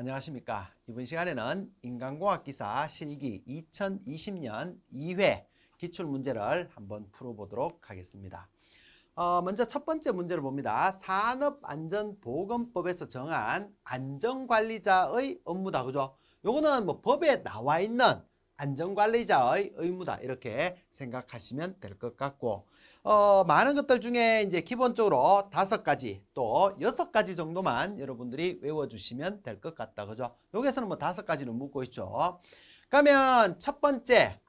안녕하십니까. 이번 시간에는 인간공학 기사 실기 2020년 2회 기출문제를 한번 풀어보도록 하겠습니다. 먼저 첫 번째 문제를 봅니다. 산업안전보건법에서 정한 안전관리자의 업무다. 그죠? 요거는 뭐 법에 나와 있는 안전관리자의 의무다. 이렇게 생각하시면 될 것 같고, 많은 것들 중에 이제 기본적으로 5가지 또 6가지 정도만 여러분들이 외워주시면 될 것 같다. 그죠? 여기에서는 뭐 5가지는 묻고 있죠. 그러면 첫 번째,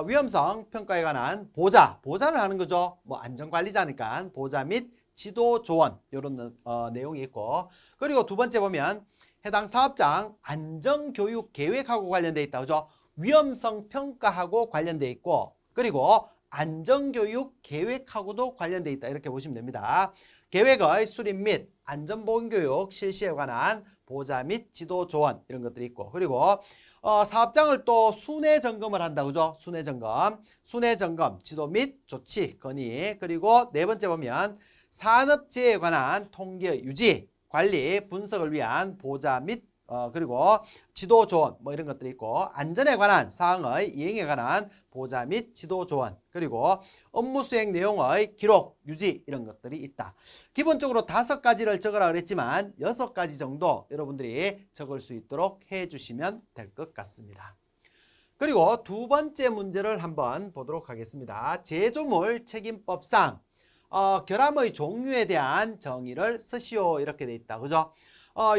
위험성 평가에 관한 보자를 하는 거죠. 뭐 안전관리자니까 보자 및 지도 조언 이런 내용이 있고, 그리고 두 번째 보면 해당 사업장 안전교육 계획하고 관련돼 있다. 그죠? 위험성 평가하고 관련돼 있고, 그리고 안전교육 계획하고도 관련돼 있다. 이렇게 보시면 됩니다. 계획의 수립 및 안전보건교육 실시에 관한 보자 및 지도 조언 이런 것들이 있고, 그리고 사업장을 또 순회 점검을 한다. 그죠? 순회 점검, 지도 및 조치 건의, 그리고 네 번째 보면 산업재해에 관한 통계 유지, 관리, 분석을 위한 보자 및 그리고 지도 조언 뭐 이런 것들이 있고, 안전에 관한 사항의 이행에 관한 보자 및 지도 조언, 그리고 업무 수행 내용의 기록, 유지 이런 것들이 있다. 기본적으로 5가지를 적으라 그랬지만 6가지 정도 여러분들이 적을 수 있도록 해주시면 될 것 같습니다. 그리고 두 번째 문제를 한번 보도록 하겠습니다. 제조물 책임법상 결함의 종류에 대한 정의를 쓰시오 이렇게 돼 있다. 그죠?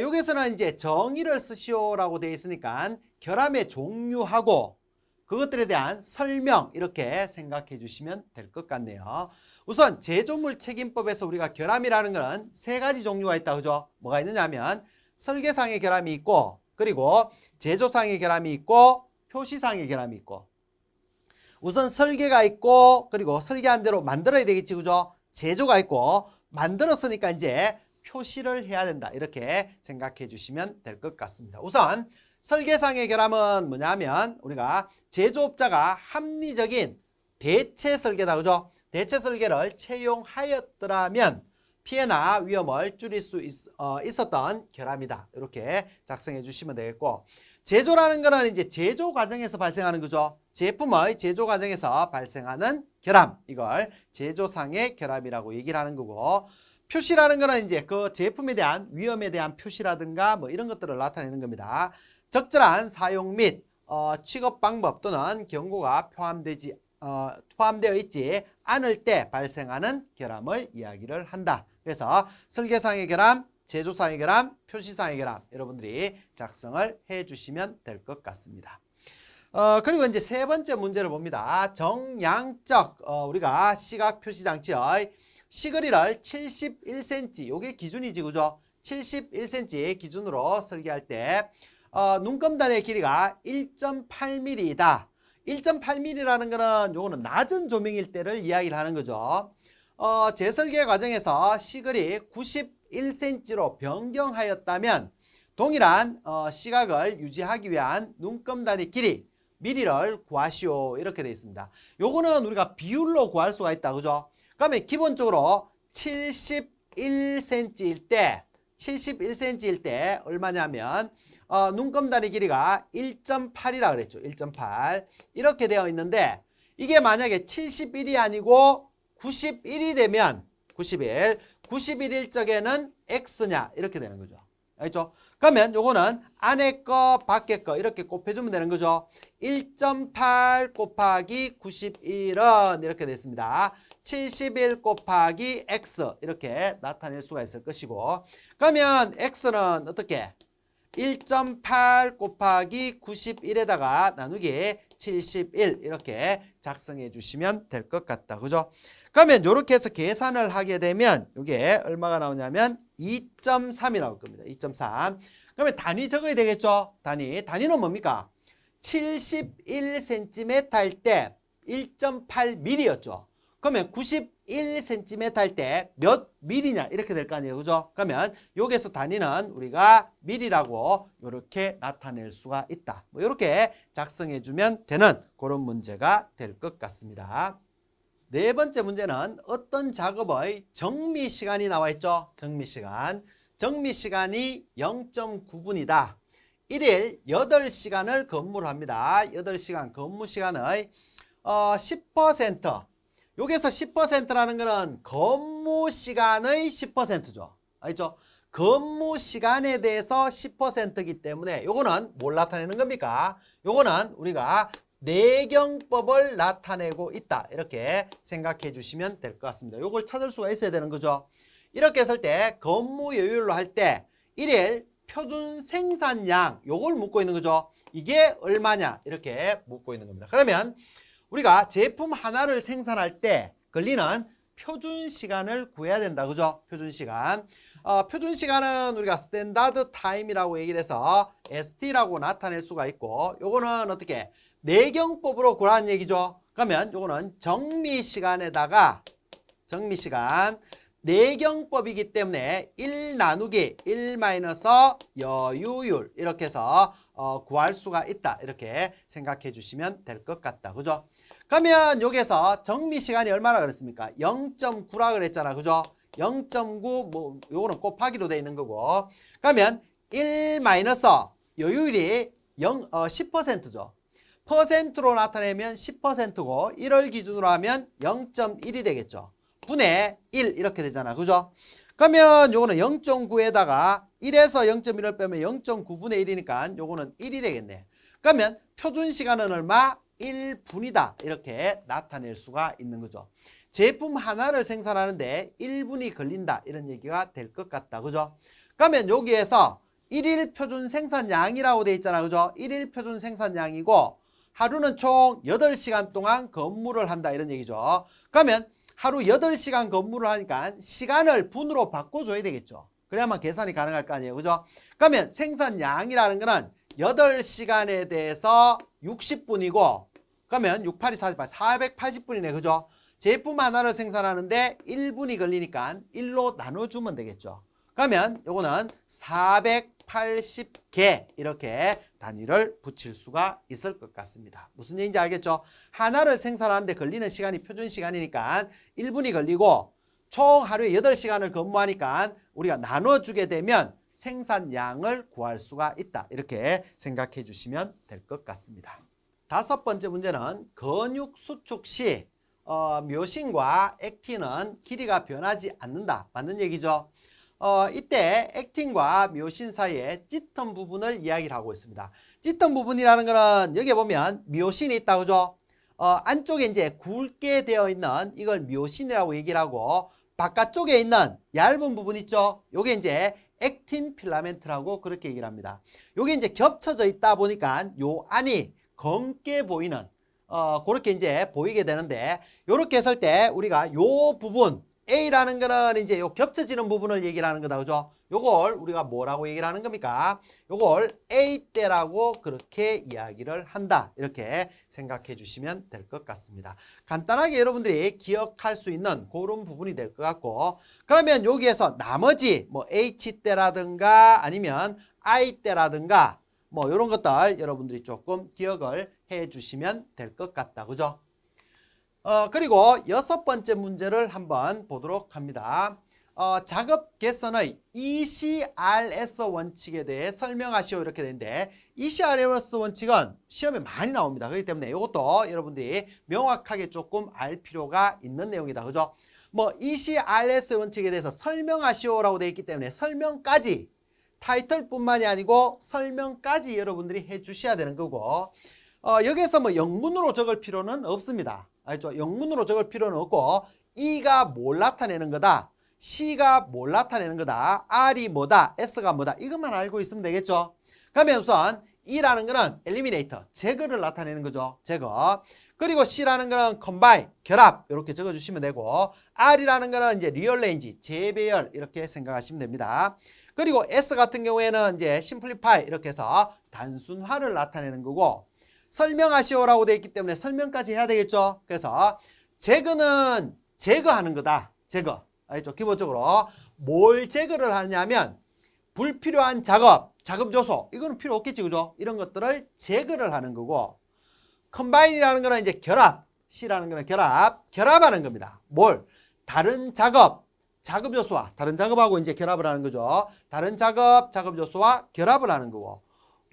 여기서는 이제 정의를 쓰시오라고 되어 있으니까 결함의 종류하고 그것들에 대한 설명 이렇게 생각해 주시면 될 것 같네요. 우선 제조물 책임법에서 우리가 결함이라는 것은 3가지 종류가 있다. 그죠? 뭐가 있느냐면 설계상의 결함이 있고, 그리고 제조상의 결함이 있고, 표시상의 결함이 있고. 우선 설계가 있고, 그리고 설계한 대로 만들어야 되겠지. 그죠? 제조가 있고, 만들었으니까 이제 표시를 해야 된다. 이렇게 생각해 주시면 될 것 같습니다. 우선 설계상의 결함은 뭐냐면 우리가 제조업자가 합리적인 대체 설계다. 그죠? 대체 설계를 채용하였더라면 피해나 위험을 줄일 수 있었던 결함이다. 이렇게 작성해 주시면 되겠고, 제조라는 거는 이제 제조 과정에서 발생하는 거죠. 제품의 제조 과정에서 발생하는 결함, 이걸 제조상의 결함이라고 얘기를 하는 거고, 표시라는 거는 이제 그 제품에 대한 위험에 대한 표시라든가 뭐 이런 것들을 나타내는 겁니다. 적절한 사용 및 취급 방법 또는 경고가 포함되어 있지 않을 때 발생하는 결함을 이야기를 한다. 그래서 설계상의 결함, 제조상의 결함, 표시상의 결함 여러분들이 작성을 해 주시면 될 것 같습니다. 그리고 이제 세 번째 문제를 봅니다. 정량적 우리가 시각 표시 장치의 시거리를 71cm, 요게 기준이지. 그죠? 71cm 기준으로 설계할 때 눈금단의 길이가 1.8mm이다. 1.8mm라는 거는 요거는 낮은 조명일 때를 이야기를 하는 거죠. 재설계 과정에서 시거리 91cm로 변경하였다면 동일한 시각을 유지하기 위한 눈금단의 길이 미리를 구하시오 이렇게 되어 있습니다. 요거는 우리가 비율로 구할 수가 있다. 그죠? 그러면 기본적으로 71cm일 때 얼마냐면 눈금단의 길이가 1.8이라 그랬죠. 1.8 이렇게 되어 있는데, 이게 만약에 71이 아니고 91이 되면 91일 적에는 X냐 이렇게 되는 거죠. 알겠죠? 그러면 요거는 안에 거 밖에 거 이렇게 곱해주면 되는 거죠. 1.8 곱하기 91은 이렇게 됐습니다. 71 곱하기 X 이렇게 나타낼 수가 있을 것이고, 그러면 X는 어떻게? 1.8 곱하기 91에다가 나누기 71 이렇게 작성해 주시면 될 것 같다. 그죠? 그러면 이렇게 해서 계산을 하게 되면 이게 얼마가 나오냐면 2.3이 나올 겁니다. 2.3. 그러면 단위 적어야 되겠죠? 단위는 뭡니까? 71cm 할 때 1.8mm였죠. 그러면 91cm 할 때 몇 미리냐 이렇게 될 거 아니에요. 그죠? 그러면 여기서 단위는 우리가 미리라고 이렇게 나타낼 수가 있다. 뭐 이렇게 작성해 주면 되는 그런 문제가 될 것 같습니다. 네 번째 문제는 어떤 작업의 정미 시간이 나와 있죠. 정미 시간이 0.9분이다. 일일 8시간을 근무를 합니다. 8시간 근무 시간의 10%. 여기서 10%라는 거는 근무 시간의 10%죠. 알죠? 근무 시간에 대해서 10%이기 때문에 요거는 뭘 나타내는 겁니까? 요거는 우리가 내경법을 나타내고 있다. 이렇게 생각해 주시면 될 것 같습니다. 요걸 찾을 수가 있어야 되는 거죠. 이렇게 했을 때 근무 요율로 할 때 일일 표준 생산량 요걸 묻고 있는 거죠. 이게 얼마냐 이렇게 묻고 있는 겁니다. 그러면 우리가 제품 하나를 생산할 때 걸리는 표준 시간을 구해야 된다. 그죠? 표준 시간. 표준 시간은 우리가 스탠다드 타임이라고 얘기를 해서 ST라고 나타낼 수가 있고 요거는 어떻게 내경법으로 구하라는 얘기죠. 그러면 요거는 정미 시간에다가 정미 시간 내경법이기 때문에 1 나누기 1 마이너스 여유율 이렇게 해서 구할 수가 있다. 이렇게 생각해 주시면 될 것 같다. 그죠? 그러면 여기에서 정미 시간이 얼마나 그랬습니까? 0.9라 그랬잖아. 그죠? 0.9 뭐 요거는 곱하기로 돼 있는 거고. 그러면 1 마이너스 여유율이 10%죠. 퍼센트로 나타내면 10%고 1을 기준으로 하면 0.1이 되겠죠. 분의 1 이렇게 되잖아. 그죠? 그러면 요거는 0.9에다가 1에서 0.1을 빼면 0.9분의 1이니까 요거는 1이 되겠네. 그러면 표준 시간은 얼마? 1분이다. 이렇게 나타낼 수가 있는 거죠. 제품 하나를 생산하는데 1분이 걸린다. 이런 얘기가 될 것 같다. 그죠? 그러면 여기에서 1일 표준 생산량이라고 돼 있잖아. 그죠? 1일 표준 생산량이고 하루는 총 8시간 동안 근무를 한다. 이런 얘기죠. 그러면 하루 8시간 근무를 하니까 시간을 분으로 바꿔줘야 되겠죠. 그래야만 계산이 가능할 거 아니에요. 그죠? 그러면 생산량이라는 거는 8시간에 대해서 60분이고 그러면 6, 8, 2, 48, 480분이네. 그죠? 제품 하나를 생산하는데 1분이 걸리니까 1로 나눠주면 되겠죠. 그러면 요거는 480개 이렇게 단위를 붙일 수가 있을 것 같습니다. 무슨 얘기인지 알겠죠? 하나를 생산하는데 걸리는 시간이 표준 시간이니까 1분이 걸리고 총 하루에 8시간을 근무하니까 우리가 나눠주게 되면 생산량을 구할 수가 있다. 이렇게 생각해 주시면 될 것 같습니다. 5번째 문제는 근육 수축 시 묘신과 액틴은 길이가 변하지 않는다. 맞는 얘기죠. 이때 액틴과 묘신 사이에 짙은 부분을 이야기를 하고 있습니다. 짙은 부분이라는 거는 여기 보면 묘신이 있다. 그죠? 안쪽에 이제 굵게 되어 있는 이걸 묘신이라고 얘기를 하고 바깥쪽에 있는 얇은 부분 있죠? 요게 이제 액틴 필라멘트라고 그렇게 얘기를 합니다. 요게 이제 겹쳐져 있다 보니까 요 안이 검게 보이는 그렇게 이제 보이게 되는데 요렇게 했을 때 우리가 요 부분 A라는 거는 이제 요 겹쳐지는 부분을 얘기를 하는 거다. 그죠? 요걸 우리가 뭐라고 얘기를 하는 겁니까? 요걸 A대라고 그렇게 이야기를 한다. 이렇게 생각해 주시면 될 것 같습니다. 간단하게 여러분들이 기억할 수 있는 그런 부분이 될 것 같고 그러면 여기에서 나머지 뭐 H대라든가 아니면 I대라든가 뭐 이런 것들 여러분들이 조금 기억을 해 주시면 될 것 같다. 그죠? 그리고 6번째 문제를 한번 보도록 합니다. 작업 개선의 ECRS 원칙에 대해 설명하시오 이렇게 되는데 ECRS 원칙은 시험에 많이 나옵니다. 그렇기 때문에 이것도 여러분들이 명확하게 조금 알 필요가 있는 내용이다. 그죠? 뭐 ECRS 원칙에 대해서 설명하시오라고 되어 있기 때문에 설명까지 타이틀뿐만이 아니고 설명까지 여러분들이 해 주셔야 되는 거고 여기에서 뭐 영문으로 적을 필요는 없습니다. 알죠? 영문으로 적을 필요는 없고 E가 뭘 나타내는 거다. C가 뭘 나타내는 거다. R이 뭐다. S가 뭐다. 이것만 알고 있으면 되겠죠. 그러면 우선 E라는 거는 엘리미네이터, 제거를 나타내는 거죠. 제거. 그리고 C라는 거는 컴바인, 결합 이렇게 적어주시면 되고 R이라는 거는 이제 리얼레인지, 재배열 이렇게 생각하시면 됩니다. 그리고 S 같은 경우에는 이제 심플리파이 이렇게 해서 단순화를 나타내는 거고 설명하시오라고 되어 있기 때문에 설명까지 해야 되겠죠. 그래서 제거는 제거하는 거다. 제거. 알죠? 기본적으로 뭘 제거를 하냐면 불필요한 작업, 작업 요소 이거는 필요 없겠지. 그죠? 이런 것들을 제거를 하는 거고 컴바인이라는 거는 이제 결합, C라는 거는 결합하는 겁니다. 뭘? 다른 작업, 작업 요소와 다른 작업하고 이제 결합을 하는 거죠. 다른 작업, 작업 요소와 결합을 하는 거고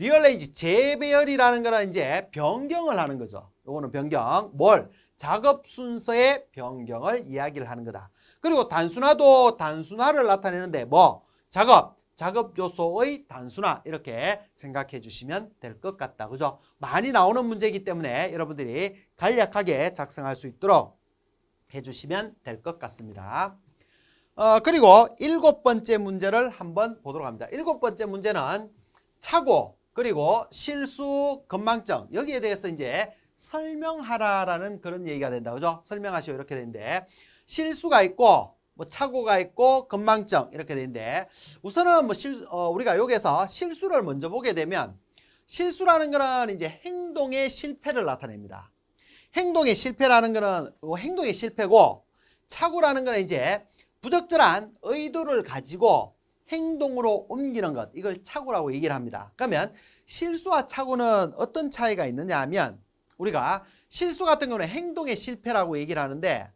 리어레인지 재배열이라는 거는 이제 변경을 하는 거죠. 요거는 변경. 뭘? 작업 순서의 변경을 이야기를 하는 거다. 그리고 단순화도 단순화를 나타내는데 뭐? 작업 요소의 단순화 이렇게 생각해 주시면 될 것 같다. 그죠? 많이 나오는 문제이기 때문에 여러분들이 간략하게 작성할 수 있도록 해 주시면 될 것 같습니다. 그리고 7번째 문제를 한번 보도록 합니다. 7번째 문제는 착오 그리고 실수 건망증 여기에 대해서 이제 설명하라라는 그런 얘기가 된다. 그죠? 설명하시오 이렇게 되는데 실수가 있고 뭐 착오가 있고 건망증 이렇게 되는데 우선은 뭐 우리가 여기에서 실수를 먼저 보게 되면 실수라는 거는 이제 행동의 실패를 나타냅니다. 행동의 실패라는 거는 행동의 실패고 착오라는 거는 이제 부적절한 의도를 가지고 행동으로 옮기는 것 이걸 착오라고 얘기를 합니다. 그러면 실수와 착오는 어떤 차이가 있느냐 하면 우리가 실수 같은 경우는 행동의 실패라고 얘기를 하는데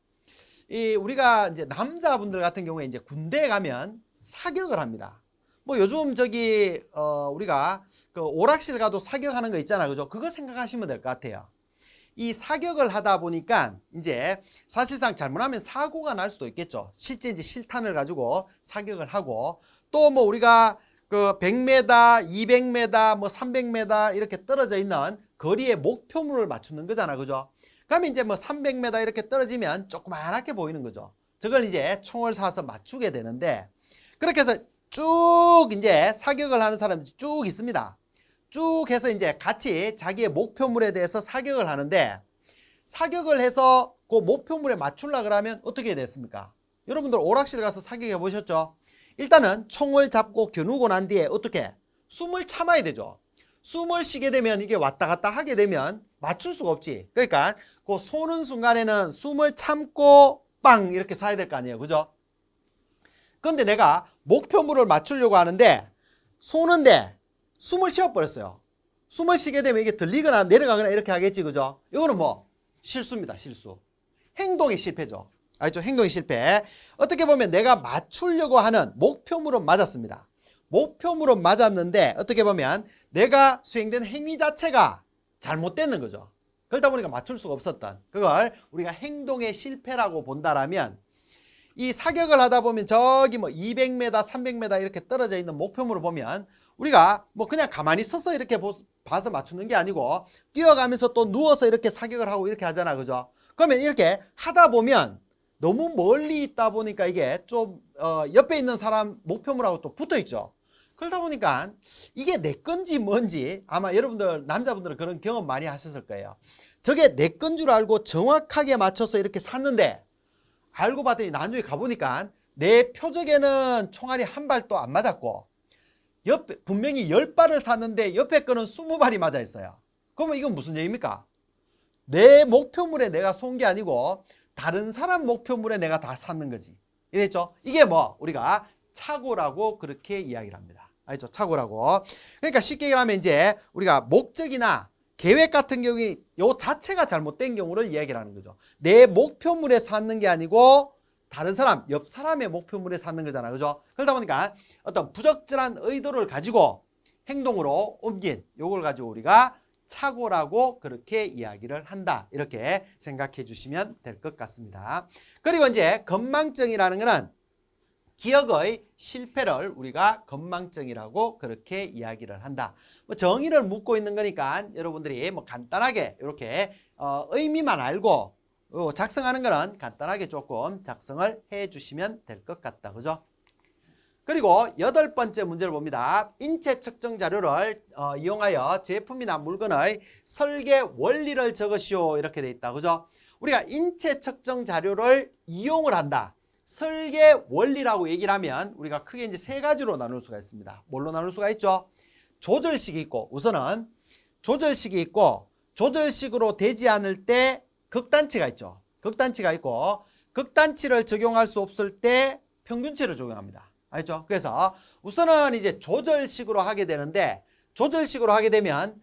우리가 이제 남자분들 같은 경우에 이제 군대에 가면 사격을 합니다. 뭐 요즘 우리가 그 오락실 가도 사격하는 거 있잖아. 그죠? 그거 생각하시면 될 것 같아요. 이 사격을 하다 보니까 이제 사실상 잘못하면 사고가 날 수도 있겠죠. 실제 이제 실탄을 가지고 사격을 하고 또 뭐 우리가 그 100m, 200m, 뭐 300m 이렇게 떨어져 있는 거리의 목표물을 맞추는 거잖아. 그죠? 그러면 이제 뭐 300m 이렇게 떨어지면 조그맣게 보이는 거죠. 저걸 이제 총을 쏴서 맞추게 되는데 그렇게 해서 쭉 이제 사격을 하는 사람이 쭉 있습니다. 쭉 해서 이제 같이 자기의 목표물에 대해서 사격을 하는데 사격을 해서 그 목표물에 맞추려고 그러면 어떻게 됐습니까? 여러분들 오락실 가서 사격해 보셨죠? 일단은 총을 잡고 겨누고 난 뒤에 어떻게? 숨을 참아야 되죠. 숨을 쉬게 되면 이게 왔다 갔다 하게 되면 맞출 수가 없지. 그러니까 그 쏘는 순간에는 숨을 참고 빵 이렇게 쏴야 될 거 아니에요. 그죠? 그런데 내가 목표물을 맞추려고 하는데 쏘는데 숨을 쉬어버렸어요. 숨을 쉬게 되면 이게 들리거나 내려가거나 이렇게 하겠지. 그죠? 이거는 뭐 실수입니다. 실수. 행동의 실패죠. 알죠? 행동의 실패. 어떻게 보면 내가 맞추려고 하는 목표물은 맞았습니다. 목표물은 맞았는데 어떻게 보면 내가 수행된 행위 자체가 잘못되는 거죠. 그러다 보니까 맞출 수가 없었던 그걸 우리가 행동의 실패라고 본다라면 이 사격을 하다 보면 저기 뭐 200m, 300m 이렇게 떨어져 있는 목표물을 보면 우리가 뭐 그냥 가만히 서서 이렇게 봐서 맞추는 게 아니고 뛰어가면서 또 누워서 이렇게 사격을 하고 이렇게 하잖아. 그죠? 그러면 이렇게 하다 보면 너무 멀리 있다 보니까 이게 좀 옆에 있는 사람 목표물하고 또 붙어 있죠. 그러다 보니까 이게 내 건지 뭔지 아마 여러분들 남자분들은 그런 경험 많이 하셨을 거예요. 저게 내 건 줄 알고 정확하게 맞춰서 이렇게 샀는데 알고 봤더니 나중에 가보니까 내 표적에는 총알이 한 발도 안 맞았고 옆에 분명히 10발을 샀는데 옆에 거는 20발이 맞아 있어요. 그러면 이건 무슨 얘기입니까? 내 목표물에 내가 쏜 게 아니고 다른 사람 목표물에 내가 다 샀는 거지. 이랬죠? 이게 뭐 우리가 착오라고 그렇게 이야기를 합니다. 알죠? 착오라고. 그러니까 쉽게 얘기하면 이제 우리가 목적이나 계획 같은 경우에 요 자체가 잘못된 경우를 이야기를 하는 거죠. 내 목표물에 샀는 게 아니고 다른 사람, 옆 사람의 목표물에 샀는 거잖아. 그죠? 그러다 보니까 어떤 부적절한 의도를 가지고 행동으로 옮긴 요걸 가지고 우리가 착오라고 그렇게 이야기를 한다. 이렇게 생각해 주시면 될 것 같습니다. 그리고 이제 건망증이라는 거는 기억의 실패를 우리가 건망증이라고 그렇게 이야기를 한다. 뭐 정의를 묻고 있는 거니까 여러분들이 뭐 간단하게 이렇게 의미만 알고 작성하는 거는 간단하게 조금 작성을 해 주시면 될 것 같다. 그죠? 그리고 8번째 문제를 봅니다. 인체 측정 자료를 이용하여 제품이나 물건의 설계 원리를 적으시오. 이렇게 돼 있다. 그죠? 우리가 인체 측정 자료를 이용을 한다. 설계 원리라고 얘기를 하면 우리가 크게 이제 3가지로 나눌 수가 있습니다. 뭘로 나눌 수가 있죠? 조절식이 있고 우선은 조절식이 있고 조절식으로 되지 않을 때 극단치가 있죠. 극단치가 있고 극단치를 적용할 수 없을 때 평균치를 적용합니다. 알죠? 그래서 우선은 이제 조절식으로 하게 되는데 조절식으로 하게 되면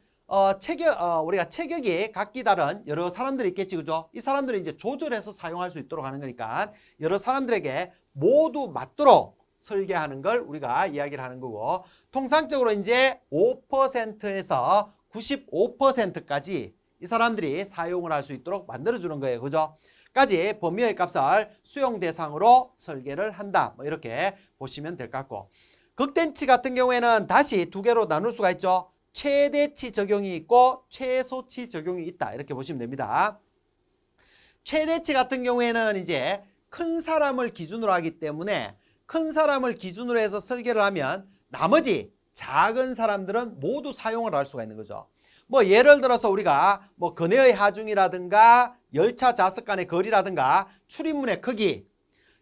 우리가 체격이 각기 다른 여러 사람들이 있겠지. 그죠? 이 사람들이 이제 조절해서 사용할 수 있도록 하는 거니까 여러 사람들에게 모두 맞도록 설계하는 걸 우리가 이야기를 하는 거고, 통상적으로 이제 5%에서 95%까지 이 사람들이 사용을 할 수 있도록 만들어주는 거예요. 그죠? 까지 범위의 값을 수용 대상으로 설계를 한다. 뭐 이렇게 보시면 될 것 같고, 극대치 같은 경우에는 다시 두 개로 나눌 수가 있죠. 최대치 적용이 있고 최소치 적용이 있다. 이렇게 보시면 됩니다. 최대치 같은 경우에는 이제 큰 사람을 기준으로 하기 때문에 큰 사람을 기준으로 해서 설계를 하면 나머지 작은 사람들은 모두 사용을 할 수가 있는 거죠. 뭐 예를 들어서 우리가 뭐 근해의 하중이라든가 열차 좌석 간의 거리라든가 출입문의 크기,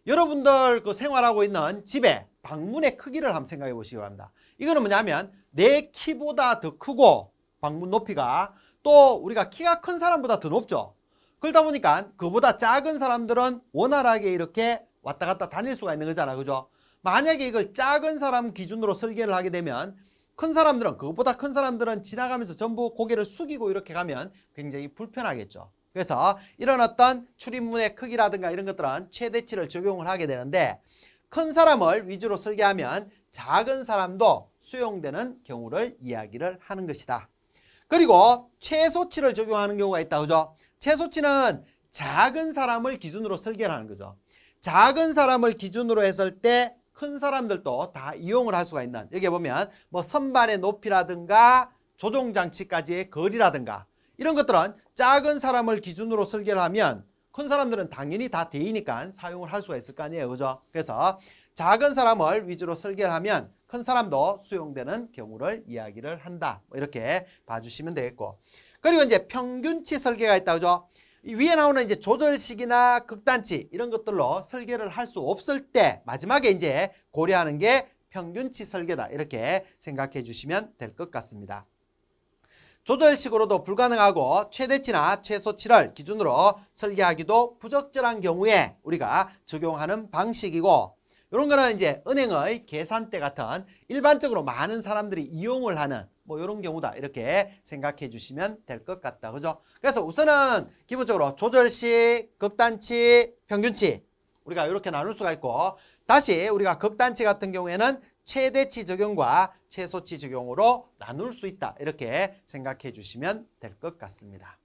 여러분들 그 생활하고 있는 집의 방문의 크기를 한번 생각해 보시기 바랍니다. 이거는 뭐냐면 내 키보다 더 크고 방문 높이가 또 우리가 키가 큰 사람보다 더 높죠. 그러다 보니까 그보다 작은 사람들은 원활하게 이렇게 왔다 갔다 다닐 수가 있는 거잖아. 그죠? 만약에 이걸 작은 사람 기준으로 설계를 하게 되면 큰 사람들은, 그것보다 큰 사람들은 지나가면서 전부 고개를 숙이고 이렇게 가면 굉장히 불편하겠죠. 그래서 이런 어떤 출입문의 크기라든가 이런 것들은 최대치를 적용을 하게 되는데, 큰 사람을 위주로 설계하면 작은 사람도 수용되는 경우를 이야기를 하는 것이다. 그리고 최소치를 적용하는 경우가 있다. 그죠? 최소치는 작은 사람을 기준으로 설계를 하는 거죠. 작은 사람을 기준으로 했을 때 큰 사람들도 다 이용을 할 수가 있는, 여기 보면 뭐 선반의 높이라든가 조종장치까지의 거리라든가 이런 것들은 작은 사람을 기준으로 설계를 하면 큰 사람들은 당연히 다 대이니까 사용을 할 수가 있을 거 아니에요. 그죠? 그래서 작은 사람을 위주로 설계를 하면 큰 사람도 수용되는 경우를 이야기를 한다. 뭐 이렇게 봐주시면 되겠고. 그리고 이제 평균치 설계가 있다. 그죠? 위에 나오는 이제 조절식이나 극단치 이런 것들로 설계를 할 수 없을 때 마지막에 이제 고려하는 게 평균치 설계다. 이렇게 생각해 주시면 될 것 같습니다. 조절식으로도 불가능하고 최대치나 최소치를 기준으로 설계하기도 부적절한 경우에 우리가 적용하는 방식이고, 이런 거는 이제 은행의 계산대 같은 일반적으로 많은 사람들이 이용을 하는 뭐 이런 경우다. 이렇게 생각해 주시면 될 것 같다. 그죠? 그래서 우선은 기본적으로 조절식, 극단치, 평균치 우리가 이렇게 나눌 수가 있고, 다시 우리가 극단치 같은 경우에는 최대치 적용과 최소치 적용으로 나눌 수 있다. 이렇게 생각해 주시면 될 것 같습니다.